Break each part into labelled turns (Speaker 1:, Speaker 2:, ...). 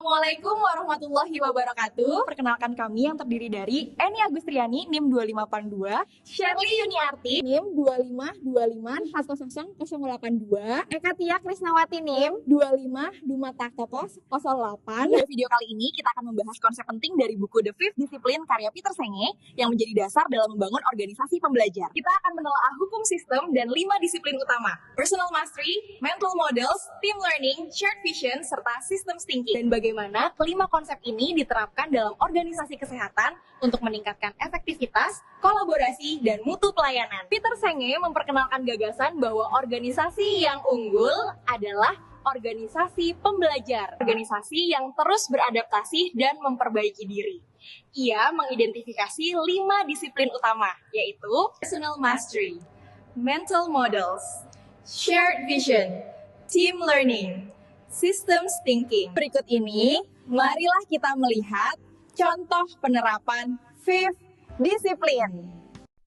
Speaker 1: Assalamualaikum warahmatullahi wabarakatuh. Perkenalkan kami yang terdiri dari Eni Agustriani, NIM 2582, Shirley Yuniarti, NIM 2525100082, Eka Tia Krisnawati, NIM 25 Dumataktopo 08. Pada video kali ini kita akan membahas konsep penting dari buku The Fifth Discipline karya Peter Senge yang menjadi dasar dalam membangun organisasi pembelajar. Kita akan menelaah hukum sistem dan 5 disiplin utama: personal mastery, mental models, team learning, shared vision, serta systems thinking. Dan bagaimana kelima konsep ini diterapkan dalam organisasi kesehatan untuk meningkatkan efektivitas, kolaborasi, dan mutu pelayanan. Peter Senge memperkenalkan gagasan bahwa organisasi yang unggul adalah organisasi pembelajar, organisasi yang terus beradaptasi dan memperbaiki diri. Ia mengidentifikasi 5 disiplin utama, yaitu personal mastery, mental models, shared vision, team learning, systems thinking. Berikut ini, marilah kita melihat contoh penerapan Fifth Discipline.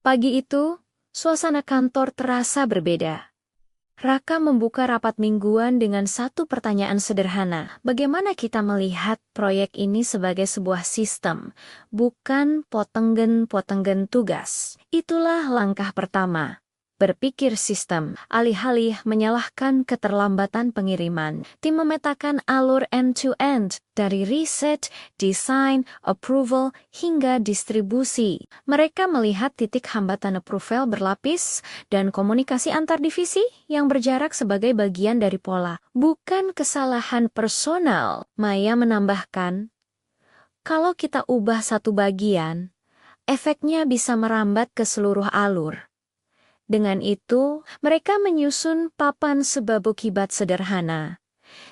Speaker 2: Pagi itu, suasana kantor terasa berbeda. Raka membuka rapat mingguan dengan satu pertanyaan sederhana. Bagaimana kita melihat proyek ini sebagai sebuah sistem, bukan potenggen-potenggen tugas? Itulah langkah pertama. Berpikir sistem, alih-alih menyalahkan keterlambatan pengiriman. Tim memetakan alur end-to-end, dari riset, desain, approval, hingga distribusi. Mereka melihat titik hambatan approval berlapis dan komunikasi antar divisi yang berjarak sebagai bagian dari pola. Bukan kesalahan personal, Maya menambahkan. Kalau kita ubah satu bagian, efeknya bisa merambat ke seluruh alur. Dengan itu, mereka menyusun papan sebab akibat sederhana.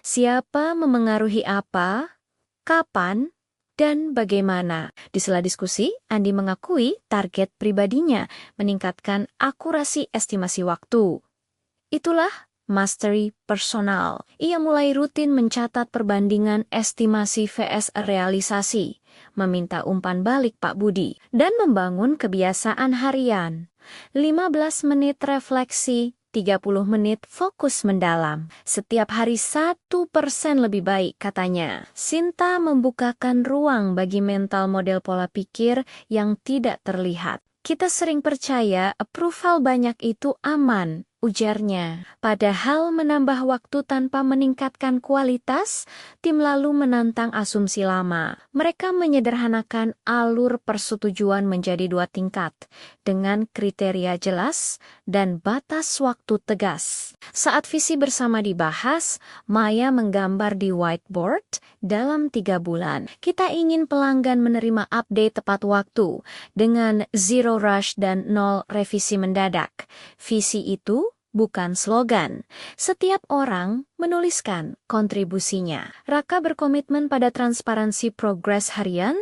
Speaker 2: Siapa memengaruhi apa, kapan, dan bagaimana. Di sela diskusi, Andi mengakui target pribadinya meningkatkan akurasi estimasi waktu. Itulah mastery personal. Ia mulai rutin mencatat perbandingan estimasi vs realisasi, meminta umpan balik Pak Budi, dan membangun kebiasaan harian. 15 menit refleksi, 30 menit fokus mendalam. Setiap hari 1% lebih baik, katanya. Sinta membukakan ruang bagi mental model pola pikir yang tidak terlihat. Kita sering percaya approval banyak itu aman, ujarnya. Padahal menambah waktu tanpa meningkatkan kualitas, tim lalu menantang asumsi lama. Mereka menyederhanakan alur persetujuan menjadi 2 tingkat, dengan kriteria jelas dan batas waktu tegas. Saat visi bersama dibahas, Maya menggambar di whiteboard dalam 3 bulan. Kita ingin pelanggan menerima update tepat waktu, dengan 0 rush dan 0 revisi mendadak. Visi itu bukan slogan. Setiap orang menuliskan kontribusinya. Raka berkomitmen pada transparansi progres harian,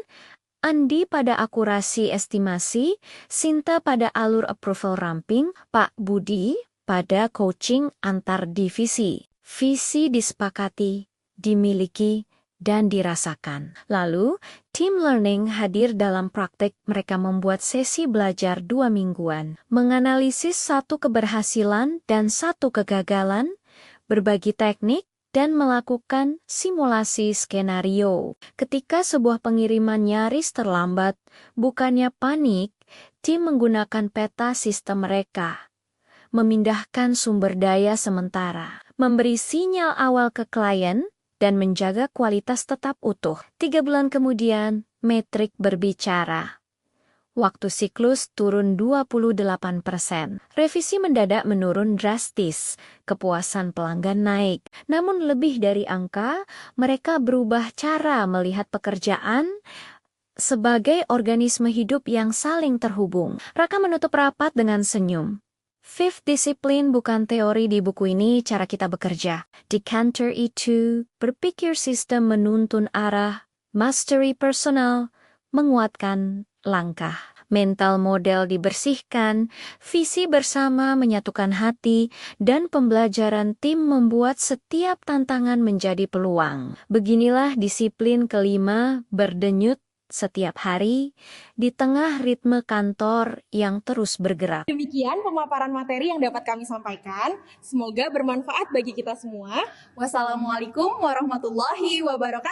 Speaker 2: Andi pada akurasi estimasi, Sinta pada alur approval ramping, Pak Budi pada coaching antar divisi. Visi disepakati, dimiliki, dan dirasakan. Lalu, team learning hadir dalam praktek. Mereka membuat sesi belajar 2 mingguan, menganalisis 1 keberhasilan dan 1 kegagalan, berbagi teknik, dan melakukan simulasi skenario. Ketika sebuah pengiriman nyaris terlambat, bukannya panik, tim menggunakan peta sistem mereka, memindahkan sumber daya sementara, memberi sinyal awal ke klien, dan menjaga kualitas tetap utuh. 3 bulan kemudian, metrik berbicara. Waktu siklus turun 28%. Revisi mendadak menurun drastis. Kepuasan pelanggan naik. Namun lebih dari angka, mereka berubah cara melihat pekerjaan sebagai organisme hidup yang saling terhubung. Raka menutup rapat dengan senyum. Fifth Discipline bukan teori di buku ini, cara kita bekerja. Decanter itu, berpikir sistem menuntun arah, mastery personal, menguatkan langkah. Mental model dibersihkan, visi bersama menyatukan hati, dan pembelajaran tim membuat setiap tantangan menjadi peluang. Beginilah disiplin kelima berdenyut setiap hari di tengah ritme kantor yang terus bergerak.
Speaker 1: Demikian pemaparan materi yang dapat kami sampaikan. Semoga bermanfaat bagi kita semua. Wassalamualaikum warahmatullahi wabarakatuh.